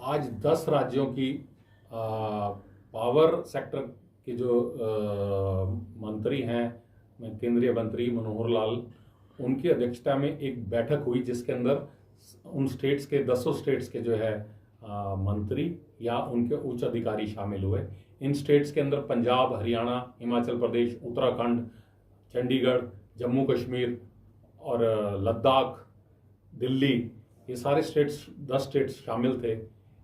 आज 10 राज्यों की पावर सेक्टर के जो मंत्री हैं, केंद्रीय मंत्री मनोहर लाल, उनकी अध्यक्षता में एक बैठक हुई जिसके अंदर उन स्टेट्स के 10 स्टेट्स के जो है मंत्री या उनके उच्च अधिकारी शामिल हुए। इन स्टेट्स के अंदर पंजाब, हरियाणा, हिमाचल प्रदेश, उत्तराखंड, चंडीगढ़, जम्मू कश्मीर और लद्दाख, दिल्ली, ये सारे स्टेट्स 10 स्टेट्स शामिल थे।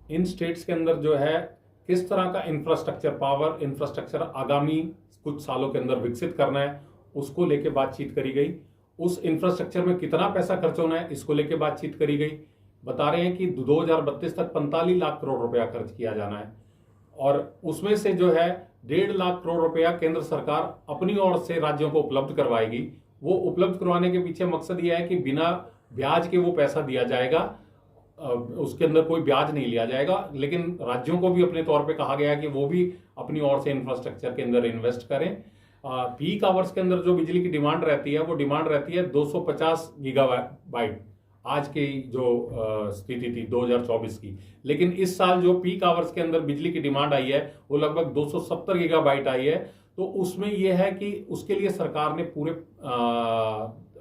इन स्टेट्स के अंदर जो है किस तरह का इंफ्रास्ट्रक्चर, पावर इंफ्रास्ट्रक्चर आगामी कुछ सालों के अंदर विकसित करना है, उसको लेके बातचीत करी गई। उस इंफ्रास्ट्रक्चर में कितना पैसा खर्च होना है, इसको लेके बातचीत करी गई। बता रहे हैं कि 2032 तक 45 लाख करोड़ रुपया खर्च किया जाना है और उसमें से जो है 1.5 लाख करोड़ रुपया केंद्र सरकार अपनी ओर से राज्यों को उपलब्ध करवाएगी। वो उपलब्ध करवाने के पीछे मकसद यह है कि बिना ब्याज के वो पैसा दिया जाएगा, उसके अंदर कोई ब्याज नहीं लिया जाएगा, लेकिन राज्यों को भी अपने तौर पे कहा गया है कि वो भी अपनी ओर से इंफ्रास्ट्रक्चर के अंदर इन्वेस्ट करें। पीक आवर्स के अंदर जो बिजली की डिमांड रहती है वो डिमांड रहती है 250 गीगावाट, आज की जो स्थिति थी 2024 की। लेकिन इस साल जो पीक आवर्स के अंदर बिजली की डिमांड आई है वो लगभग 270 गीगाबाइट आई है। तो उसमें यह है कि उसके लिए सरकार ने पूरे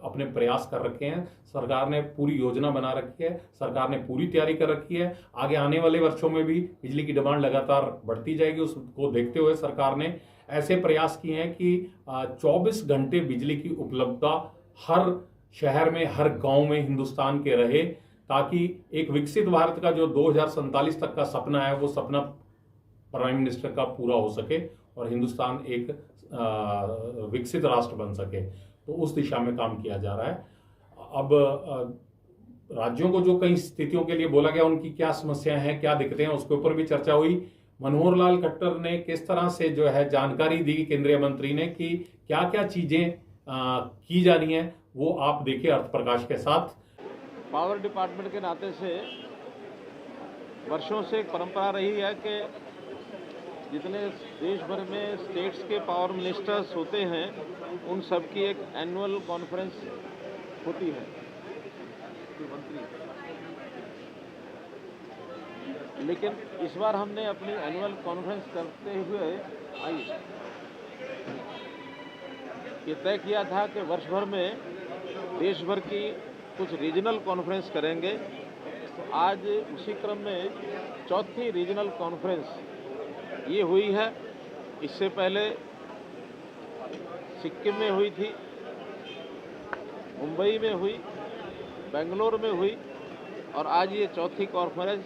अपने प्रयास कर रखे हैं, सरकार ने पूरी योजना बना रखी है, सरकार ने पूरी तैयारी कर रखी है। आगे आने वाले वर्षों में भी बिजली की डिमांड लगातार बढ़ती जाएगी। उसको देखते हुए सरकार ने ऐसे प्रयास किए हैं कि 24 घंटे बिजली की उपलब्धता हर शहर में, हर गांव में हिंदुस्तान के रहे, ताकि एक विकसित भारत का जो 2047 तक का सपना है वो सपना प्राइम मिनिस्टर का पूरा हो सके और हिंदुस्तान एक विकसित राष्ट्र बन सके। तो उस दिशा में काम किया जा रहा है। अब राज्यों को जो कई स्थितियों के लिए बोला गया, उनकी क्या समस्याएं हैं, क्या दिक्कतें हैं, उसके ऊपर भी चर्चा हुई। मनोहर लाल खट्टर ने किस तरह से जो है जानकारी दी केंद्रीय मंत्री ने कि क्या क्या चीजें की जानी है, वो आप देखिए अर्थ प्रकाश के साथ। पावर डिपार्टमेंट के नाते से वर्षों से एक परंपरा रही है कि जितने देश भर में स्टेट्स के पावर मिनिस्टर्स होते हैं उन सब की एक एनुअल कॉन्फ्रेंस होती है मंत्री। लेकिन इस बार हमने अपनी एनुअल कॉन्फ्रेंस करते हुए ये तय किया था कि वर्ष भर में देश भर की कुछ रीजनल कॉन्फ्रेंस करेंगे। तो आज उसी क्रम में चौथी रीजनल कॉन्फ्रेंस ये हुई है। इससे पहले सिक्किम में हुई थी, मुंबई में हुई, बेंगलोर में हुई और आज ये चौथी कॉन्फ्रेंस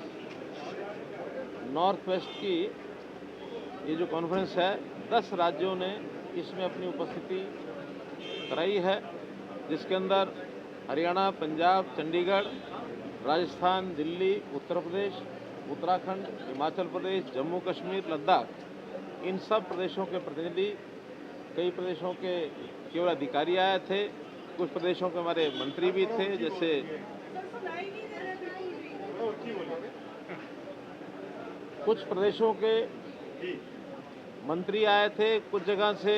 नॉर्थ वेस्ट की ये जो कॉन्फ्रेंस है 10 राज्यों ने इसमें अपनी उपस्थिति कराई है, जिसके अंदर हरियाणा, पंजाब, चंडीगढ़, राजस्थान, दिल्ली, उत्तर प्रदेश, उत्तराखंड, हिमाचल प्रदेश, जम्मू कश्मीर, लद्दाख, इन सब प्रदेशों के प्रतिनिधि, कई प्रदेशों के केवल अधिकारी आए थे, कुछ प्रदेशों के हमारे मंत्री भी थे, जैसे कुछ प्रदेशों के मंत्री आए थे, कुछ जगह से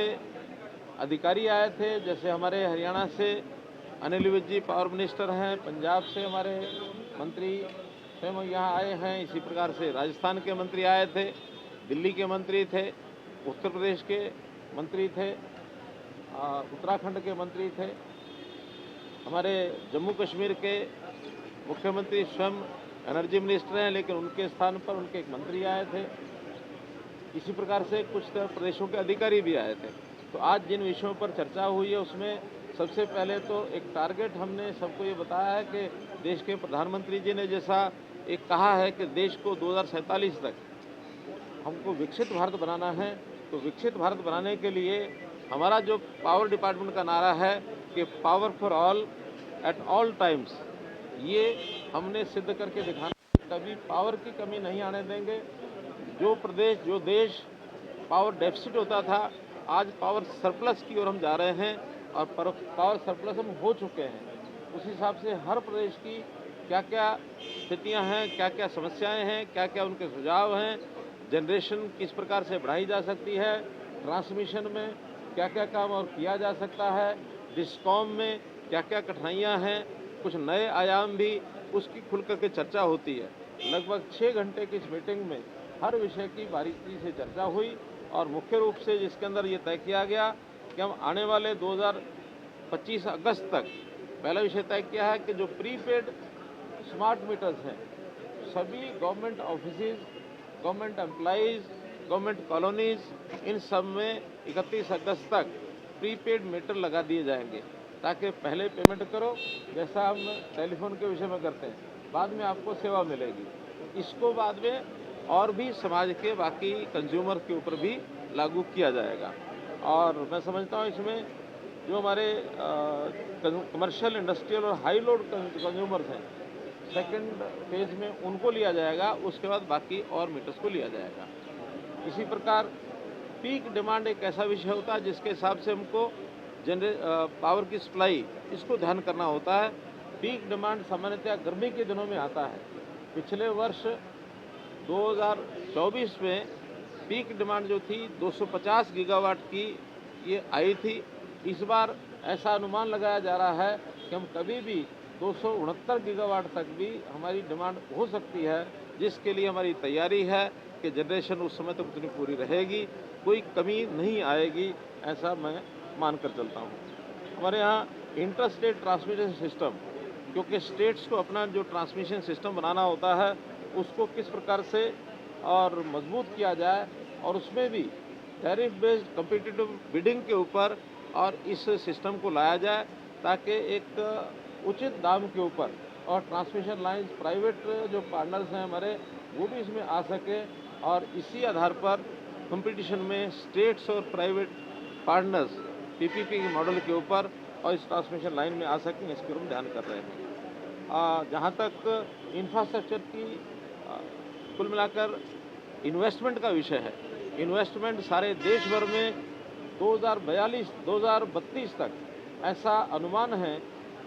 अधिकारी आए थे, जैसे हमारे हरियाणा से अनिल विज जी पावर मिनिस्टर हैं, पंजाब से हमारे मंत्री स्वयं यहाँ आए हैं, इसी प्रकार से राजस्थान के मंत्री आए थे, दिल्ली के मंत्री थे, उत्तर प्रदेश के मंत्री थे, उत्तराखंड के मंत्री थे, हमारे जम्मू कश्मीर के मुख्यमंत्री स्वयं एनर्जी मिनिस्टर हैं, लेकिन उनके स्थान पर उनके एक मंत्री आए थे। इसी प्रकार से कुछ प्रदेशों के अधिकारी भी आए थे। तो आज जिन विषयों पर चर्चा हुई है उसमें सबसे पहले तो एक टारगेट हमने सबको ये बताया है कि देश के प्रधानमंत्री जी ने जैसा एक कहा है कि देश को 2047 तक हमको विकसित भारत बनाना है, तो विकसित भारत बनाने के लिए हमारा जो पावर डिपार्टमेंट का नारा है कि power for all at all times, ये हमने सिद्ध करके दिखाना, कभी पावर की कमी नहीं आने देंगे। जो प्रदेश, जो देश पावर डेफिसिट होता था, आज पावर सरप्लस की ओर हम जा रहे हैं और पावर सरप्लस हम हो चुके हैं। उस हिसाब से हर प्रदेश की क्या क्या स्थितियां हैं, क्या क्या समस्याएं हैं, क्या क्या उनके सुझाव हैं, जनरेशन किस प्रकार से बढ़ाई जा सकती है, ट्रांसमिशन में क्या क्या काम और किया जा सकता है, डिस्कॉम में क्या क्या कठिनाइयाँ हैं, कुछ नए आयाम भी उसकी खुल करके चर्चा होती है। लगभग 6 घंटे की इस मीटिंग में हर विषय की बारीकी से चर्चा हुई और मुख्य रूप से जिसके अंदर ये तय किया गया कि हम आने वाले 2025 अगस्त तक पहला विषय तय किया है कि जो प्रीपेड स्मार्ट मीटर्स हैं सभी government offices, government employees, government colonies इन सब में 31 अगस्त तक प्रीपेड मीटर लगा दिए जाएंगे ताकि पहले पेमेंट करो जैसा हम टेलीफोन के विषय में करते हैं, बाद में आपको सेवा मिलेगी। इसको बाद में और भी समाज के बाकी कंज्यूमर के ऊपर भी लागू किया जाएगा। और मैं समझता हूँ इसमें जो हमारे कमर्शियल, इंडस्ट्रियल और हाई लोड कंज्यूमर्स हैं सेकंड फेज में उनको लिया जाएगा, उसके बाद बाकी और मीटर्स को लिया जाएगा। इसी प्रकार पीक डिमांड एक ऐसा विषय होता है जिसके हिसाब से हमको पावर की सप्लाई इसको ध्यान करना होता है। पीक डिमांड सामान्यतः गर्मी के दिनों में आता है। पिछले वर्ष 2024 में पीक डिमांड जो थी 250 गीगावाट की ये आई थी। इस बार ऐसा अनुमान लगाया जा रहा है कि हम कभी भी 269 गीगावाट तक भी हमारी डिमांड हो सकती है, जिसके लिए हमारी तैयारी है कि जनरेशन उस समय तक उतनी पूरी रहेगी, कोई कमी नहीं आएगी, ऐसा मैं मानकर चलता हूँ। हमारे यहाँ इंटर स्टेट ट्रांसमिशन सिस्टम, क्योंकि स्टेट्स को अपना जो ट्रांसमिशन सिस्टम बनाना होता है उसको किस प्रकार से और मजबूत किया जाए और उसमें भी टैरिफ बेस्ड कम्पिटिटिव बिडिंग के ऊपर और इस सिस्टम को लाया जाए ताकि एक उचित दाम के ऊपर और ट्रांसमिशन लाइन्स प्राइवेट जो पार्टनर्स हैं हमारे वो भी इसमें आ सके और इसी आधार पर कंपटीशन में स्टेट्स और प्राइवेट पार्टनर्स पीपीपी के मॉडल के ऊपर और इस ट्रांसमिशन लाइन में आ सकें, इसके हम ध्यान कर रहे हैं। जहाँ तक इंफ्रास्ट्रक्चर की कुल मिलाकर इन्वेस्टमेंट का विषय है, इन्वेस्टमेंट सारे देश भर में 2032 तक ऐसा अनुमान है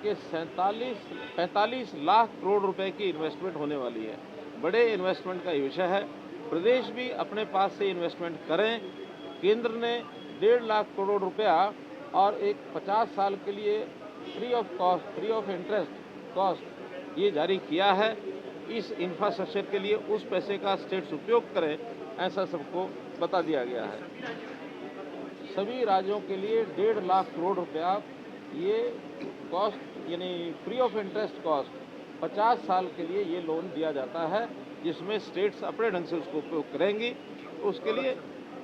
कि 45 लाख करोड़ रुपए की इन्वेस्टमेंट होने वाली है। बड़े इन्वेस्टमेंट का विषय है। प्रदेश भी अपने पास से इन्वेस्टमेंट करें। केंद्र ने 1.5 लाख करोड़ रुपया और एक 50 साल के लिए फ्री ऑफ इंटरेस्ट कॉस्ट ये जारी किया है। इस इंफ्रास्ट्रक्चर के लिए उस पैसे का स्टेट्स उपयोग करें, ऐसा सबको बता दिया गया है। सभी राज्यों के लिए 1.5 लाख करोड़ रुपया ये कॉस्ट यानी फ्री ऑफ इंटरेस्ट कॉस्ट 50 साल के लिए ये लोन दिया जाता है, जिसमें स्टेट्स अपने ढंग से उसको उपयोग करेंगी। उसके लिए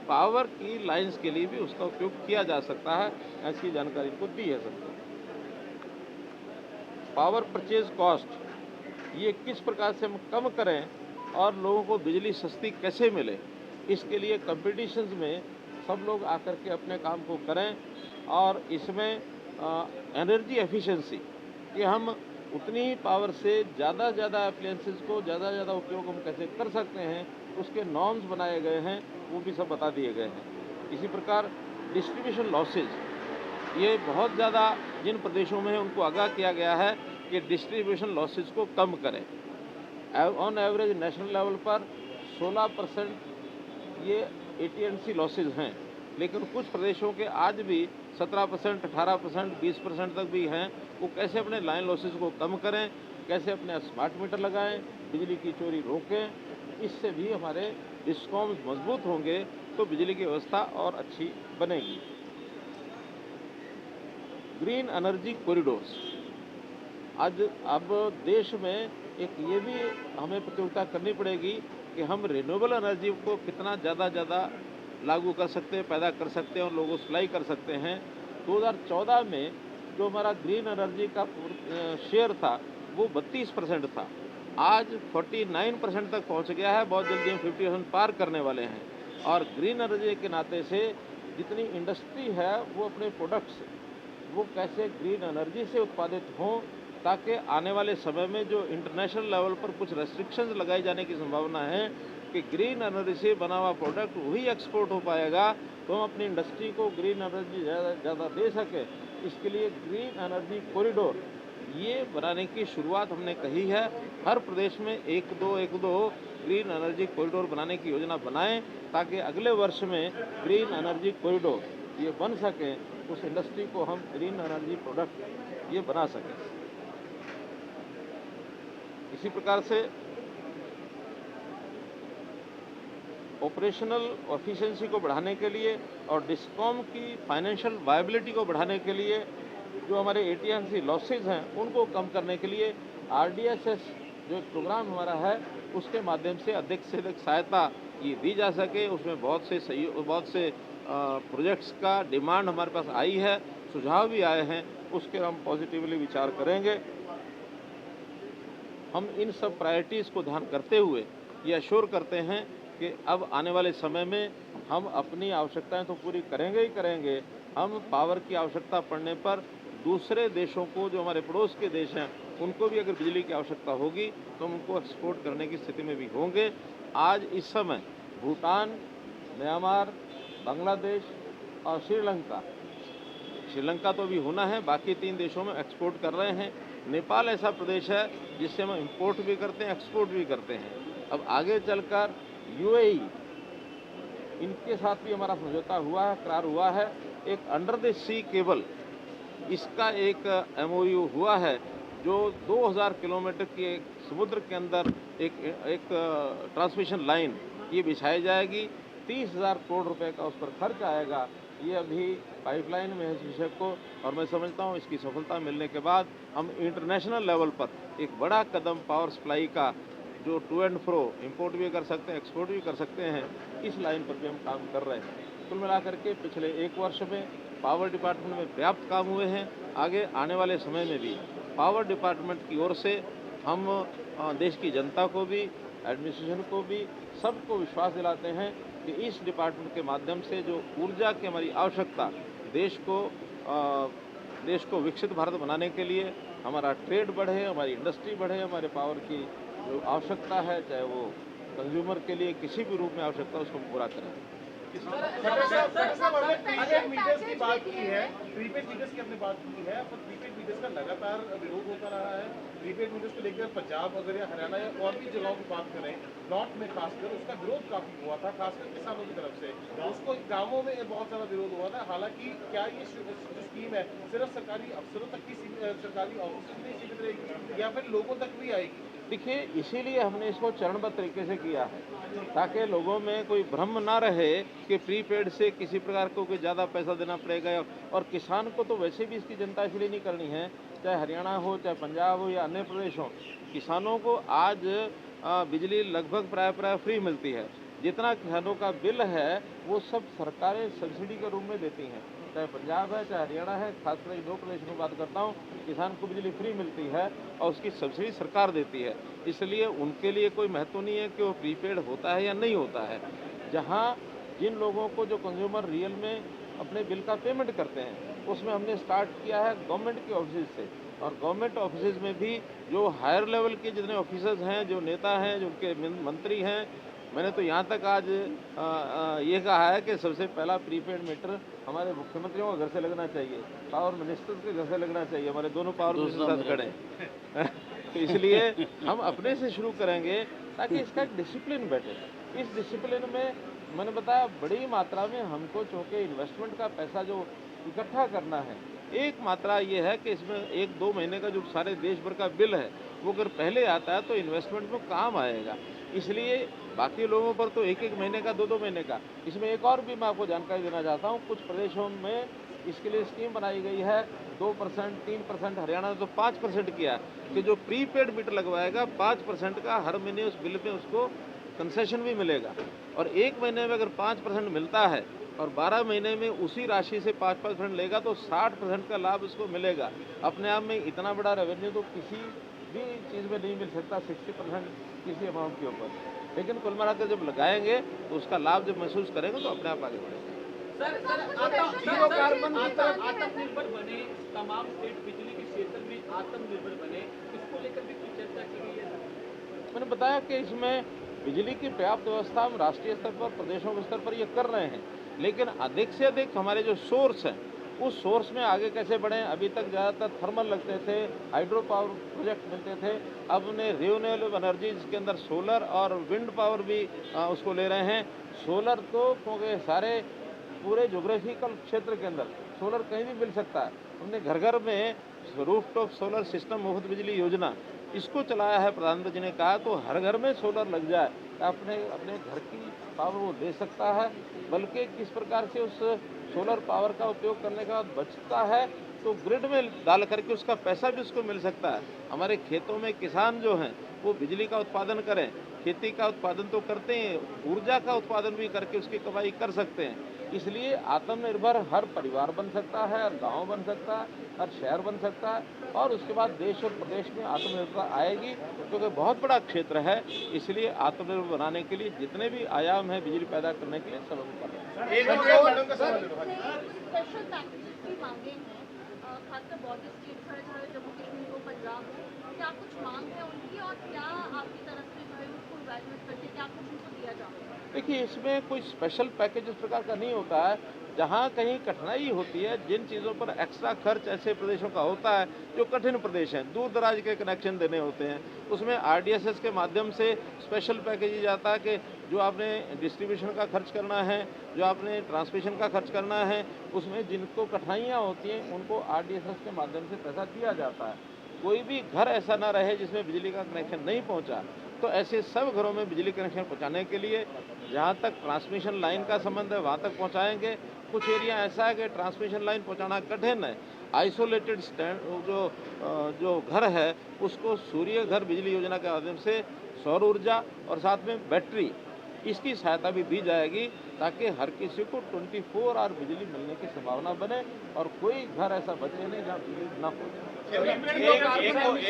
पावर की लाइंस के लिए भी उसका उपयोग किया जा सकता है, ऐसी जानकारी को दी है सबको। पावर परचेज कॉस्ट ये किस प्रकार से हम कम करें और लोगों को बिजली सस्ती कैसे मिले, इसके लिए कंपटीशंस में सब लोग आकर के अपने काम को करें और इसमें एनर्जी एफिशिएंसी कि हम उतनी ही पावर से ज़्यादा अप्लायंसेस को ज़्यादा उपयोग हम कैसे कर सकते हैं, उसके नॉर्म्स बनाए गए हैं, वो भी सब बता दिए गए हैं। इसी प्रकार डिस्ट्रीब्यूशन लॉसेज ये बहुत ज़्यादा जिन प्रदेशों में है उनको आगाह किया गया है कि डिस्ट्रीब्यूशन लॉसेज को कम करें। ऑन एवरेज नेशनल लेवल पर 16% ये AT&C लॉसेज हैं, लेकिन कुछ प्रदेशों के आज भी 17%, 18%, 20% तक भी हैं। वो कैसे अपने लाइन लॉसेज को कम करें, कैसे अपने स्मार्ट मीटर लगाएं, बिजली की चोरी रोकें, इससे भी हमारे डिस्कॉम्स मजबूत होंगे तो बिजली की व्यवस्था और अच्छी बनेगी। ग्रीन एनर्जी कॉरिडोर्स, अब देश में एक ये भी हमें प्रतियोगिता करनी पड़ेगी कि हम रिन्यूएबल एनर्जी को कितना ज़्यादा लागू कर सकते हैं, पैदा कर सकते हैं और लोगों को सप्लाई कर सकते हैं। 2014 में जो हमारा ग्रीन एनर्जी का शेयर था वो 32% था, आज 49% तक पहुंच गया है। बहुत जल्दी हम 50% पार करने वाले हैं। और ग्रीन एनर्जी के नाते से जितनी इंडस्ट्री है वो अपने प्रोडक्ट्स वो कैसे ग्रीन एनर्जी से उत्पादित हों, ताकि आने वाले समय में जो इंटरनेशनल लेवल पर कुछ रेस्ट्रिक्शंस लगाए जाने की संभावना है कि ग्रीन एनर्जी से बना हुआ प्रोडक्ट वही एक्सपोर्ट हो पाएगा, तो हम अपनी इंडस्ट्री को ग्रीन एनर्जी ज़्यादा दे सकें। इसके लिए ग्रीन एनर्जी कॉरिडोर ये बनाने की शुरुआत हमने कही है। हर प्रदेश में एक दो ग्रीन एनर्जी कॉरिडोर बनाने की योजना बनाएं, ताकि अगले वर्ष में ग्रीन एनर्जी कॉरिडोर ये बन सके, उस इंडस्ट्री को हम ग्रीन एनर्जी प्रोडक्ट ये बना सकें। इसी प्रकार से ऑपरेशनल एफिशिएंसी को बढ़ाने के लिए और डिस्कॉम की फाइनेंशियल वायबिलिटी को बढ़ाने के लिए जो हमारे एटीएमसी लॉसेज हैं उनको कम करने के लिए आरडीएसएस जो एक प्रोग्राम हमारा है उसके माध्यम से अधिक सहायता ये दी जा सके। उसमें बहुत से प्रोजेक्ट्स का डिमांड हमारे पास आई है, सुझाव भी आए हैं, उसके हम पॉजिटिवली विचार करेंगे। हम इन सब प्रायोरिटीज़ को ध्यान करते हुए ये अश्योर करते हैं कि अब आने वाले समय में हम अपनी आवश्यकताएं तो पूरी करेंगे ही करेंगे, हम पावर की आवश्यकता पड़ने पर दूसरे देशों को, जो हमारे पड़ोस के देश हैं, उनको भी अगर बिजली की आवश्यकता होगी तो हम उनको एक्सपोर्ट करने की स्थिति में भी होंगे। आज इस समय भूटान, म्यांमार, बांग्लादेश और श्रीलंका तो अभी होना है, बाकी 3 देशों में एक्सपोर्ट कर रहे हैं। नेपाल ऐसा प्रदेश है जिससे हम इंपोर्ट भी करते हैं, एक्सपोर्ट भी करते हैं। अब आगे चलकर यूएई, इनके साथ भी हमारा समझौता हुआ है, करार हुआ है। एक अंडर द सी केबल, इसका एक एमओयू हुआ है जो 2000 किलोमीटर की एक समुद्र के अंदर एक ट्रांसमिशन लाइन ये बिछाई जाएगी। 30,000 करोड़ रुपए का उस पर खर्च आएगा। ये अभी पाइपलाइन में है इस विषय को, और मैं समझता हूँ इसकी सफलता मिलने के बाद हम इंटरनेशनल लेवल पर एक बड़ा कदम पावर सप्लाई का, जो टू एंड फ्रो इंपोर्ट भी कर सकते हैं, एक्सपोर्ट भी कर सकते हैं, इस लाइन पर भी हम काम कर रहे हैं। कुल मिलाकर के पिछले 1 वर्ष में पावर डिपार्टमेंट में पर्याप्त काम हुए हैं। आगे आने वाले समय में भी पावर डिपार्टमेंट की ओर से हम देश की जनता को भी, एडमिनिस्ट्रेशन को भी, सबको विश्वास दिलाते हैं कि इस डिपार्टमेंट के माध्यम से जो ऊर्जा की हमारी आवश्यकता, देश को विकसित भारत बनाने के लिए हमारा ट्रेड बढ़े, हमारी इंडस्ट्री बढ़े, हमारे पावर की जो आवश्यकता है, चाहे वो कंज्यूमर के लिए किसी भी रूप में आवश्यकता, उसको हम पूरा करें। प्रीपेड मीटर्स की बात की है, प्रीपेड मीटर्स की हमने बात की है, पर प्रीपेड मीटर्स का लगातार विरोध होता रहा है। प्रीपेड मीटर्स को लेकर पंजाब अगर या हरियाणा या और भी जगहों की बात करें, नॉर्थ में खासकर उसका विरोध काफी हुआ था, खासकर किसानों की तरफ से। उसको गाँवों में बहुत सारा विरोध हुआ था। हालांकि क्या ये जो स्कीम है सिर्फ सरकारी अफसरों तक की, सरकारी ऑफिस में सीमित रहेगी या फिर लोगों तक भी आएगी? देखिए, इसीलिए हमने इसको चरणबद्ध तरीके से किया है, ताकि लोगों में कोई भ्रम ना रहे कि प्रीपेड से किसी प्रकार को कोई ज़्यादा पैसा देना पड़ेगा। और किसान को तो वैसे भी इसकी चिंता इसलिए नहीं करनी है, चाहे हरियाणा हो, चाहे पंजाब हो या अन्य प्रदेश हो, किसानों को आज बिजली लगभग प्राय फ्री मिलती है। जितना किसानों का बिल है वो सब सरकारें सब्सिडी के रूप में देती हैं, चाहे पंजाब है, चाहे हरियाणा है। खासकर इन 2 प्रदेशों की बात करता हूँ, किसान को बिजली फ्री मिलती है और उसकी सब्सिडी सरकार देती है। इसलिए उनके लिए कोई महत्व नहीं है कि वो प्रीपेड होता है या नहीं होता है। जहाँ जिन लोगों को, जो कंज्यूमर रियल में अपने बिल का पेमेंट करते हैं, उसमें हमने स्टार्ट किया है गवर्नमेंट के ऑफिस से। और गवर्नमेंट ऑफिस में भी जो हायर लेवल के जितने ऑफिसर्स हैं, जो नेता हैं, जो उनके मंत्री हैं, मैंने तो यहाँ तक आज ये कहा है कि सबसे पहला प्रीपेड मीटर हमारे मुख्यमंत्रियों के घर से लगना चाहिए, पावर मिनिस्टर के घर से लगना चाहिए। हमारे दोनों पावर मिनिस्टर साथ खड़े हैं तो इसलिए हम अपने से शुरू करेंगे ताकि इसका एक डिसिप्लिन बैठे। इस डिसिप्लिन में मैंने बताया बड़ी मात्रा में हमको चूँकि इन्वेस्टमेंट का पैसा जो इकट्ठा करना है, एक मात्रा ये है कि इसमें 1-2 महीने का जो सारे देश भर का बिल है वो अगर पहले आता है तो इन्वेस्टमेंट में काम आएगा। इसलिए बाकी लोगों पर तो 1-1 महीने का, 2-2 महीने का। इसमें एक और भी मैं आपको जानकारी देना चाहता हूँ, कुछ प्रदेशों में इसके लिए स्कीम बनाई गई है, 2%, 3%, हरियाणा ने तो 5% किया कि जो प्रीपेड मीटर लगवाएगा 5% का हर महीने उस बिल में उसको कंसेशन भी मिलेगा। और 1 महीने में अगर 5% मिलता है और 12 महीने में उसी राशि से 5% लेगा तो 60% का लाभ उसको मिलेगा। अपने आप में इतना बड़ा रेवेन्यू तो किसी भी चीज़ में नहीं मिल सकता, 60% किसी अमाउंट के ऊपर। लेकिन कुल मिलाकर जब लगाएंगे तो उसका लाभ जब महसूस करेंगे तो अपने आप आगे बढ़ेगा। जीरो कार्बन की तरफ आत्मनिर्भर बने, तमाम स्टेट बिजली के क्षेत्र में आत्मनिर्भर बने, इसको लेकर भी कुछ चर्चा की गई है। मैंने बताया कि इसमें बिजली की पर्याप्त व्यवस्था हम राष्ट्रीय स्तर पर, प्रदेशों के स्तर पर ये कर रहे हैं, लेकिन अधिक से अधिक हमारे जो सोर्स हैं उस सोर्स में आगे कैसे बढ़ें। अभी तक ज़्यादातर थर्मल लगते थे, हाइड्रो पावर प्रोजेक्ट मिलते थे, अब उन्हें रिन्यूएबल एनर्जीज के अंदर सोलर और विंड पावर भी उसको ले रहे हैं। सोलर तो क्योंकि सारे पूरे ज्योग्राफिकल क्षेत्र के अंदर सोलर कहीं भी मिल सकता है। हमने घर घर में रूफटॉप सोलर सिस्टम मुफ्त बिजली योजना इसको चलाया है प्रधानमंत्री जी ने कहा तो हर घर में सोलर लग जाए, अपने अपने घर की पावर वो दे सकता है। बल्कि किस प्रकार से उस सोलर पावर का उपयोग करने के बाद बचता है तो ग्रिड में डाल करके उसका पैसा भी उसको मिल सकता है। हमारे खेतों में किसान जो हैं वो बिजली का उत्पादन करें, खेती का उत्पादन तो करते हैं, ऊर्जा का उत्पादन भी करके उसकी कमाई कर सकते हैं। इसलिए आत्मनिर्भर हर परिवार बन सकता है, हर गांव बन सकता है, हर शहर बन सकता है और उसके बाद देश और प्रदेश में आत्मनिर्भरता आएगी, क्योंकि बहुत बड़ा क्षेत्र है। इसलिए आत्मनिर्भर बनाने के लिए जितने भी आयाम हैं बिजली पैदा करने के लिए सब हम कर रहे हैं। एक और मैडम का सवाल है। स्पेशल पैकेजेस की मांगे हैं, खासकर बॉर्डर स्टेट्स है, चाहे जम्मू कश्मीर हो, पंजाब हो, क्या कुछ मांग है उनकी और क्या आपकी तरफ से जो है उसको इवैल्यूएट करके क्या कुछ उनको दिया जाए? देखिए, इसमें कोई स्पेशल पैकेज इस प्रकार का नहीं होता है। जहाँ कहीं कठिनाई होती है, जिन चीज़ों पर एक्स्ट्रा खर्च ऐसे प्रदेशों का होता है जो कठिन प्रदेश हैं, दूर दराज के कनेक्शन देने होते हैं, उसमें आरडीएसएस के माध्यम से स्पेशल पैकेज जाता है कि जो आपने डिस्ट्रीब्यूशन का खर्च करना है, जो आपने ट्रांसमिशन का खर्च करना है, उसमें जिनको कठिनाइयाँ होती हैं उनको आरडीएसएस के माध्यम से पैसा दिया जाता है। कोई भी घर ऐसा ना रहे जिसमें बिजली का कनेक्शन नहीं पहुंचा, तो ऐसे सब घरों में बिजली कनेक्शन पहुंचाने के लिए जहां तक ट्रांसमिशन लाइन का संबंध है वहां तक पहुंचाएंगे। कुछ एरिया ऐसा है कि ट्रांसमिशन लाइन पहुंचाना कठिन है, आइसोलेटेड स्टैंड जो घर है उसको सूर्य घर बिजली योजना के माध्यम से सौर ऊर्जा और साथ में बैटरी इसकी सहायता भी दी जाएगी, ताकि हर किसी को 24 आवर बिजली मिलने की संभावना बने और कोई घर ऐसा बचे नहीं जहाँ बिजली न पहुंचे।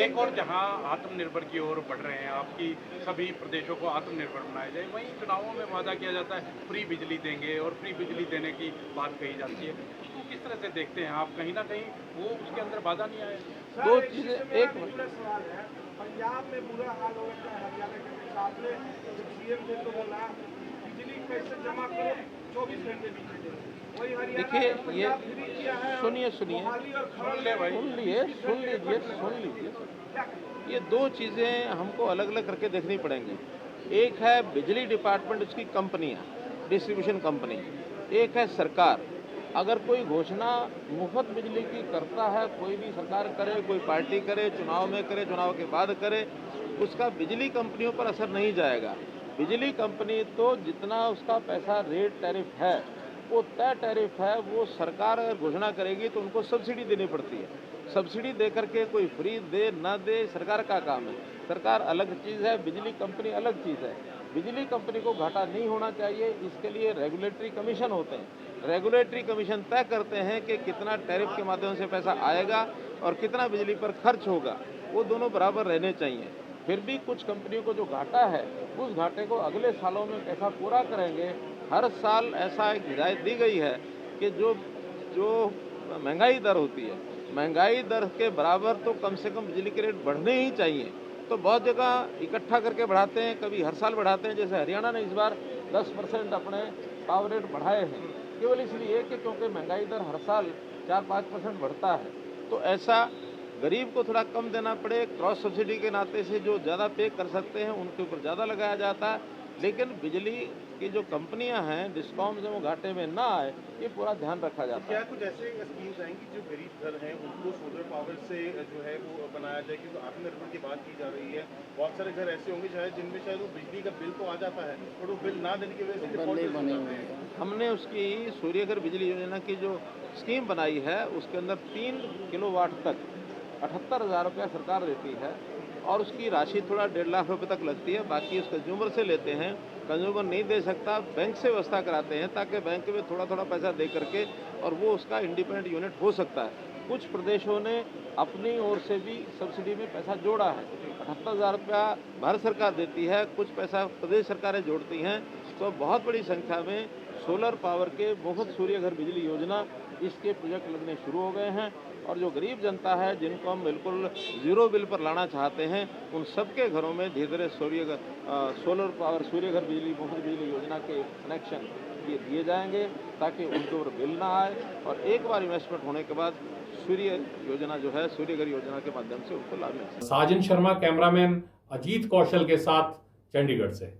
एक और जहां आत्मनिर्भर की ओर बढ़ रहे हैं, आपकी सभी प्रदेशों को आत्मनिर्भर बनाया जाए, वहीं चुनावों में वादा किया जाता है फ्री बिजली देंगे और फ्री बिजली देने की बात कही जाती है। तो किस तरह से देखते हैं आप, कहीं ना कहीं वो उसके अंदर बाधा नहीं आया? दो चीजें, एक सवाल है, पंजाब में बुरा हाल हो रहा है, हरियाणा के साथ में जब सीएम थे तो बोला बिजली कैसे जमा करो 24 घंटे बिजली। देखिए, ये सुनिए सुन लीजिए, ये दो चीज़ें हमको अलग अलग करके देखनी पड़ेंगी। एक है बिजली डिपार्टमेंट, उसकी कंपनियां, डिस्ट्रीब्यूशन कंपनी, एक है सरकार। अगर कोई घोषणा मुफ्त बिजली की करता है, कोई भी सरकार करे, कोई पार्टी करे, चुनाव में करे, चुनाव के बाद करे, उसका बिजली कंपनियों पर असर नहीं जाएगा। बिजली कंपनी तो जितना उसका पैसा रेट टैरिफ है वो तय टैरिफ है, वो सरकार अगर घोषणा करेगी तो उनको सब्सिडी देनी पड़ती है। सब्सिडी दे करके कोई फ्री दे ना दे सरकार का काम है। सरकार अलग चीज़ है, बिजली कंपनी अलग चीज़ है। बिजली कंपनी को घाटा नहीं होना चाहिए, इसके लिए रेगुलेटरी कमीशन होते हैं। रेगुलेटरी कमीशन तय करते हैं कि कितना टैरिफ के माध्यम से पैसा आएगा और कितना बिजली पर खर्च होगा, वो दोनों बराबर रहने चाहिए। फिर भी कुछ कंपनियों को जो घाटा है उस घाटे को अगले सालों में कैसा पूरा करेंगे। हर साल ऐसा एक हिदायत दी गई है कि जो महंगाई दर होती है, महंगाई दर के बराबर तो कम से कम बिजली के रेट बढ़ने ही चाहिए। तो बहुत जगह इकट्ठा करके बढ़ाते हैं, कभी हर साल बढ़ाते हैं। जैसे हरियाणा ने इस बार 10% अपने पावर रेट बढ़ाए हैं, केवल इसलिए कि क्योंकि महंगाई दर हर साल 4-5% बढ़ता है। तो ऐसा गरीब को थोड़ा कम देना पड़े, क्रॉस सब्सिडी के नाते से जो ज़्यादा पे कर सकते हैं उनके ऊपर ज़्यादा लगाया जाता है। लेकिन बिजली की जो कंपनियां हैं डिस्कॉम से वो घाटे में ना आए, ये पूरा ध्यान रखा जाता है। क्या कुछ ऐसे स्कीम्स आएंगी जो गरीब घर हैं उनको सोलर पावर से जो है वो बनाया जाए, क्योंकि आत्मनिर्भर की बात की जा रही है। बहुत सारे घर ऐसे होंगे शायद जिनमें शायद वो बिजली का बिल तो आ जाता है और वो बिल ना देने की वजह से डिफॉल्ट हो जाते हैं। हमने उसकी सूर्य घर बिजली योजना की जो स्कीम बनाई है उसके अंदर 3 किलोवाट तक 78,000 रुपया सरकार देती है और उसकी राशि थोड़ा 1.5 लाख रुपए तक लगती है। बाकी उस कंज्यूमर से लेते हैं, कंज्यूमर नहीं दे सकता, बैंक से व्यवस्था कराते हैं ताकि बैंक में थोड़ा थोड़ा पैसा दे करके और वो उसका इंडिपेंडेंट यूनिट हो सकता है। कुछ प्रदेशों ने अपनी ओर से भी सब्सिडी में पैसा जोड़ा है। 78,000 रुपया भारत सरकार देती है, कुछ पैसा प्रदेश सरकारें जोड़ती हैं। तो बहुत बड़ी संख्या में सोलर पावर के मुफ्त सूर्य घर बिजली योजना इसके प्रोजेक्ट लगने शुरू हो गए हैं और जो गरीब जनता है जिनको हम बिल्कुल ज़ीरो बिल पर लाना चाहते हैं उन सबके घरों में धीरे धीरे सोलर पावर सूर्य घर बिजली मुफ्त बिजली योजना के कनेक्शन ये दिए जाएंगे ताकि उनके ऊपर बिल ना आए और एक बार इन्वेस्टमेंट होने के बाद सूर्य योजना जो है सूर्य घर योजना के माध्यम से उनको लाभ मिल सके। साजन शर्मा, कैमरामैन अजीत कौशल के साथ, चंडीगढ़ से।